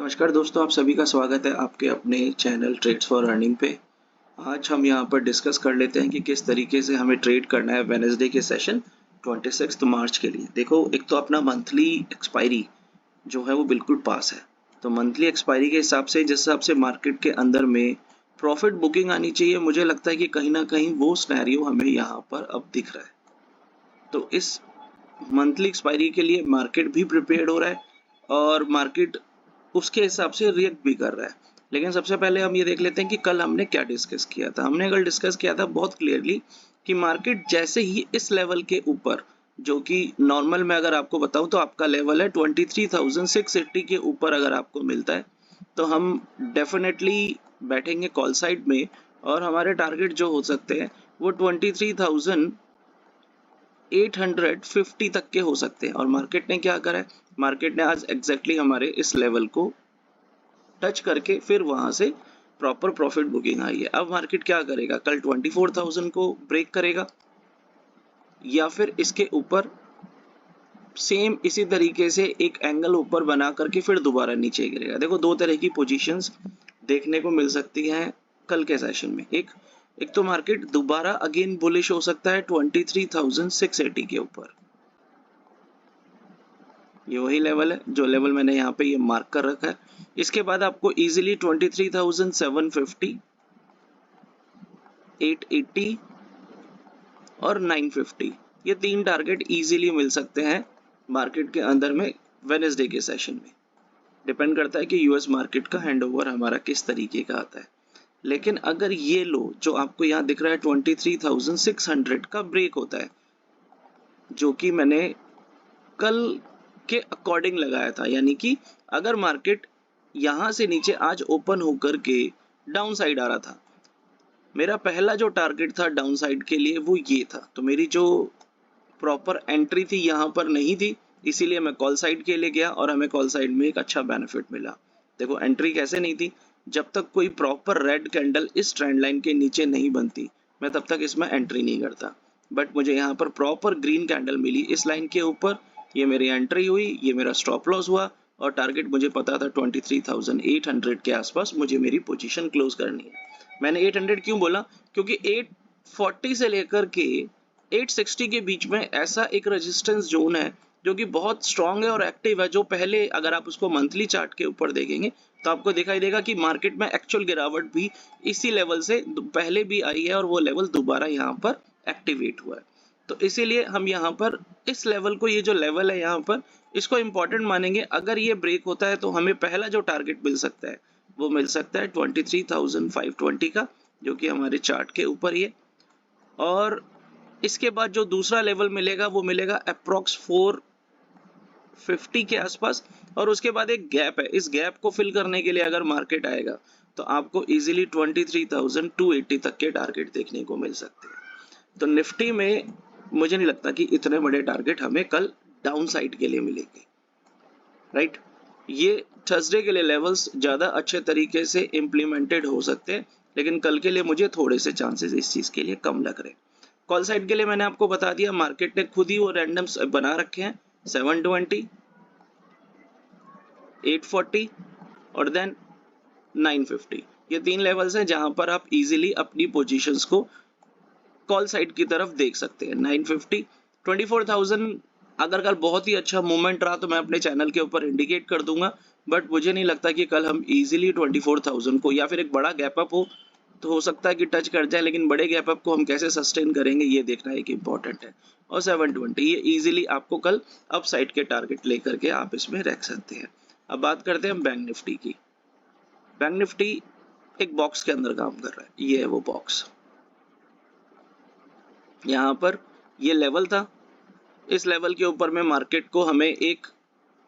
नमस्कार दोस्तों, आप सभी का स्वागत है आपके अपने चैनल ट्रेड्स फॉर अर्निंग पे। आज हम यहाँ पर डिस्कस कर लेते हैं कि किस तरीके से हमें ट्रेड करना है वेडनेसडे के सेशन 26 मार्च के लिए। देखो, एक तो अपना मंथली एक्सपायरी जो है वो बिल्कुल पास है। तो मंथली एक्सपायरी के हिसाब से जिस हिसाब से मार्केट के अंदर में प्रॉफिट बुकिंग आनी चाहिए, मुझे लगता है कि कहीं ना कहीं वो सिनेरियो हमें यहाँ पर अब दिख रहा है। तो इस मंथली एक्सपायरी के लिए मार्केट भी प्रिपेयर्ड हो रहा है और मार्केट उसके हिसाब से रिएक्ट भी कर रहा है। लेकिन सबसे पहले हम ये देख लेते हैं कि कल हमने क्या डिस्कस किया था। हमने कल डिस्कस किया था बहुत क्लियरली कि मार्केट जैसे ही इस लेवल के ऊपर, जो कि नॉर्मल में अगर आपको बताऊं तो आपका लेवल है 23,680 के ऊपर अगर आपको मिलता है तो हम डेफिनेटली बैठेंगे कॉल साइड में और हमारे टारगेट जो हो सकते हैं वो 23,850 तक के हो सकते हैं। और मार्केट ने क्या करा है, मार्केट ने आज एग्जैक्टली हमारे इस लेवल को टच करके फिर वहां से प्रॉपर प्रॉफिट बुकिंग आई है। अब मार्केट क्या करेगा, कल 24,000 को ब्रेक करेगा या फिर इसके ऊपर सेम इसी तरीके से एक एंगल ऊपर बना करके फिर दोबारा नीचे गिरेगा। देखो, दो तरह की पोजीशंस देखने को मिल सकती हैं कल के सेशन में। एक तो मार्केट दोबारा अगेन बुलिश हो सकता है 23,680 के ऊपर। ये वही लेवल है जो लेवल मैंने यहाँ पे ये मार्क कर रखा है। इसके बाद आपको इजीली 23,750, 880 और 950 ये तीन टारगेट इजीली मिल सकते हैं मार्केट के अंदर में वेडनेसडे के सेशन में। डिपेंड करता है कि यूएस मार्केट का हैंडओवर हमारा किस तरीके का आता है। लेकिन अगर ये लो जो आपको यहाँ दिख रहा है 23,600 का ब्रेक होता है, जो कि मैंने कल के अकॉर्डिंग लगाया था, यानी कि अगर मार्केट यहां से नीचे आज ओपन होकर के डाउन साइड आ रहा था, मेरा पहला जो टारगेट था डाउन साइड के लिए वो ये था। तो मेरी जो प्रॉपर एंट्री थी यहाँ पर नहीं थी, इसीलिए मैं कॉल साइड के लिए गया और हमें कॉल साइड में एक अच्छा बेनिफिट मिला। देखो, एंट्री कैसे नहीं थी, जब तक कोई प्रॉपर रेड कैंडल इस ट्रेंड लाइन के नीचे नहीं बनती मैं तब तक इसमें एंट्री नहीं करता। बट मुझे यहाँ पर प्रॉपर ग्रीन कैंडल मिली इस लाइन के ऊपर, ये मेरी एंट्री हुई, ये मेरा स्टॉप लॉस हुआ और टारगेट मुझे पता था 23,800 के आसपास मुझे मेरी पोजीशन क्लोज करनी है। मैंने 800 क्यों बोला, क्योंकि 840 से लेकर के 860 के बीच में ऐसा एक रेजिस्टेंस जोन है जो कि बहुत स्ट्रांग है और एक्टिव है, जो पहले अगर आप उसको मंथली चार्ट के ऊपर देखेंगे तो आपको दिखाई देगा कि मार्केट में एक्चुअल गिरावट भी इसी लेवल से पहले भी आई है और वो लेवल दोबारा यहाँ पर एक्टिवेट हुआ है। तो इसीलिए हम यहाँ पर इस लेवल को, ये जो लेवल है यहाँ पर, इसको इंपॉर्टेंट मानेंगे। अगर ये ब्रेक होता है तो हमें पहला जो टारगेट मिल सकता है वो मिल सकता है 23,520 का, जो कि हमारे चार्ट के ऊपर ही है। और इसके बाद जो दूसरा लेवल मिलेगा वो मिलेगा अप्रॉक्स 450 के आसपास। और उसके बाद एक गैप है, इस गैप को फिल करने के लिए अगर मार्केट आएगा तो आपको इजीली 23,280 तक के टारगेट देखने को मिल सकते हैं। तो निफ्टी में मुझे नहीं लगता कि इतने बड़े टारगेट हमें कल डाउन साइड के लिए मिलेंगे, राइट। ये थर्सडे के लिए लेवल्स ज़्यादा अच्छे तरीके से इम्प्लीमेंटेड हो सकते हैं, लेकिन कल के लिए मुझे थोड़े से चांसेस इस चीज़ के लिए कम लग रहे हैं। कॉल साइड के लिए मैंने आपको बता दिया, मार्केट ने खुद ही वो रैंडम्स बना रखे हैं 720, 840 और देन 950। ये तीन लेवल्स हैं जहां पर आप इजीली अपनी पोजीशंस को कॉल साइड की तरफ देख सकते हैं। 950, 24,000 अगर कल बहुत ही अच्छा मूवमेंट रहा तो मैं अपने चैनल के ऊपर इंडिकेट कर दूंगा, बट मुझे नहीं लगता कि कल हम इजीली 24,000 को, या फिर एक बड़ा गैप अप हो तो हो सकता है कि टच कर जाए, लेकिन बड़े गैप अप को हम कैसे सस्टेन करेंगे ये देखना एक इम्पॉर्टेंट है। और 720 ये इजीली आपको कल अप साइड के टारगेट लेकर के आप इसमें रख सकते हैं। अब बात करते हैं बैंक निफ्टी की। बैंक निफ्टी एक बॉक्स के अंदर काम कर रहा है, ये है वो बॉक्स। यहाँ पर ये लेवल था, इस लेवल के ऊपर में मार्केट को हमें एक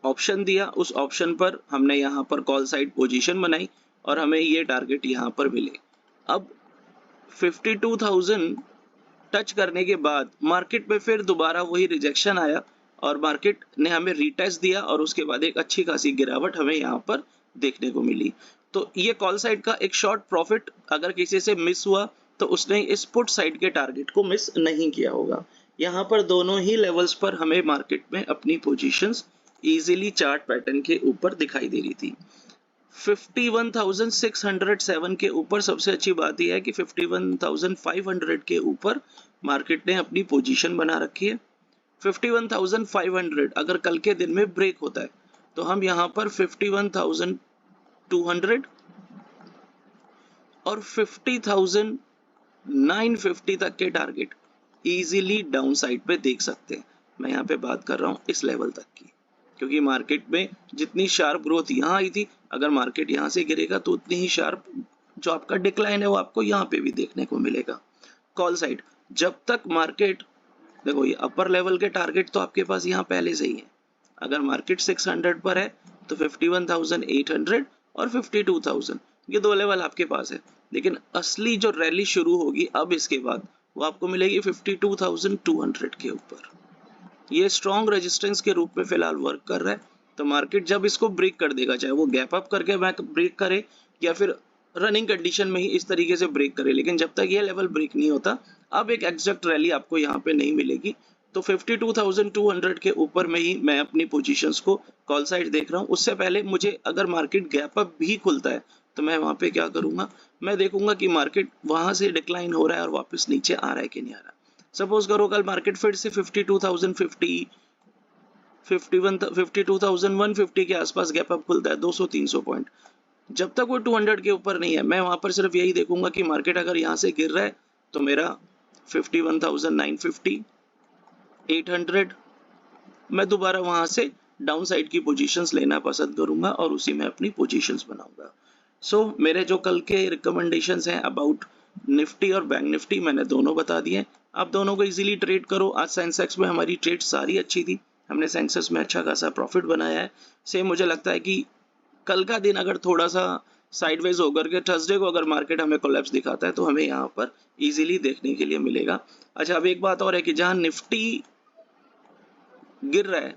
ऑप्शन दिया, उस ऑप्शन पर हमने यहाँ पर कॉल साइड पोजीशन बनाई और हमें ये टारगेट यहाँ पर मिले। अब 52,000 टच करने के बाद मार्केट में फिर दोबारा वही रिजेक्शन आया और मार्केट ने हमें रीटेस्ट दिया और उसके बाद एक अच्छी खासी गिरावट हमें यहाँ पर देखने को मिली। तो ये कॉल साइड का एक शॉर्ट प्रॉफिट अगर किसी से मिस हुआ तो उसने इस पुट साइड के टारगेट को मिस नहीं किया होगा। यहाँ पर दोनों ही लेवल्स पर हमें मार्केट में अपनी पोजीशंस इजीली चार्ट पैटर्न के ऊपर दिखाई दे रही थी। 51,607 के ऊपर सबसे अच्छी बात यह है कि 51,500 के ऊपर मार्केट ने अपनी पोजीशन बना रखी है। 51,500 अगर कल के दिन में ब्रेक होता है तो हम यहाँ पर 51,200 और 50,950 तक के टारगेट इजीली डाउन साइड पे देख सकते हैं। मैं यहाँ पे बात कर रहा हूँ इस लेवल तक की, क्योंकि मार्केट में जितनी शार्प ग्रोथ यहाँ आई थी, अगर मार्केट यहाँ से गिरेगा तो उतनी ही शार्प जो आपका डिक्लाइन है वो आपको यहाँ पे भी देखने को मिलेगा। कॉल साइड, जब तक मार्केट, देखो ये अपर लेवल के टारगेट तो आपके पास यहाँ पहले से ही है। अगर मार्केट 600 पर है तो 51,800 और 52,000, ये दो लेवल आपके पास है। लेकिन असली जो रैली शुरू होगी अब इसके बाद वो आपको मिलेगी 52,200 के ऊपर। ये स्ट्रॉन्ग रेजिस्टेंस के रूप में फिलहाल वर्क कर रहा है। तो मार्केट जब इसको ब्रेक कर देगा, चाहे वो गैप अप करके ब्रेक करे या फिर रनिंग कंडीशन में ही इस तरीके से ब्रेक करे, लेकिन जब तक ये लेवल ब्रेक नहीं होता अब एक एग्जैक्ट रैली आपको यहाँ पे नहीं मिलेगी। तो 52,200 के ऊपर में ही मैं अपनी पोजीशंस को कॉल साइड देख रहा हूँ। उससे पहले मुझे अगर मार्केट गैप अप भी खुलता है तो मैं वहां पे क्या करूंगा, मैं देखूंगा कि मार्केट वहां से डिक्लाइन हो रहा है और वापस नीचे आ रहा है कि नहीं आ रहा। सपोज करो कल मार्केट फिर से 52,050 52,150 के आसपास गैप अप खुलता है 200-300 पॉइंट, जब तक वो 200 के ऊपर नहीं है मैं वहां पर सिर्फ यही देखूंगा कि मार्केट अगर यहाँ से गिर रहा है तो मेरा 51,950 800 मैं दोबारा वहां से डाउन साइड की पोजीशंस लेना पसंद करूंगा और उसी में अपनी पोजीशंस बनाऊंगा। सो मेरे जो कल के रिकमेंडेशंस हैं अबाउट निफ्टी और बैंक निफ्टी मैंने दोनों बता दिए। आप दोनों को इजीली ट्रेड करो। आज सेंसेक्स में हमारी ट्रेड सारी अच्छी थी, हमने सेंसेक्स में अच्छा खासा प्रॉफिट बनाया है। सेम मुझे लगता है कि कल का दिन अगर थोड़ा सा साइडवेज होकर के थर्सडे को अगर मार्केट हमें कोलैप्स दिखाता है तो हमें यहाँ पर इजीली देखने के लिए मिलेगा। अच्छा, अब एक बात और है कि जहां निफ्टी गिर रहा है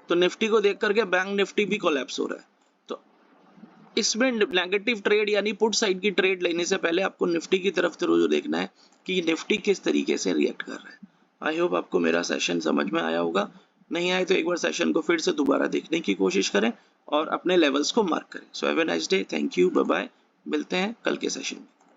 तो निफ्टी को देख करके बैंक निफ्टी भी कोलैप्स हो रहा है। तो इसमें नेगेटिव ट्रेड यानी पुट साइड की ट्रेड लेने से पहले आपको निफ्टी की तरफ जरूर देखना है कि निफ्टी किस तरीके से रिएक्ट कर रहा है। आई होप आपको मेरा सेशन समझ में आया होगा। नहीं आए तो एक बार सेशन को फिर से दोबारा देखने की कोशिश करें और अपने लेवल्स को मार्क करें। So have a nice day, thank you, bye bye, मिलते हैं कल के सेशन में।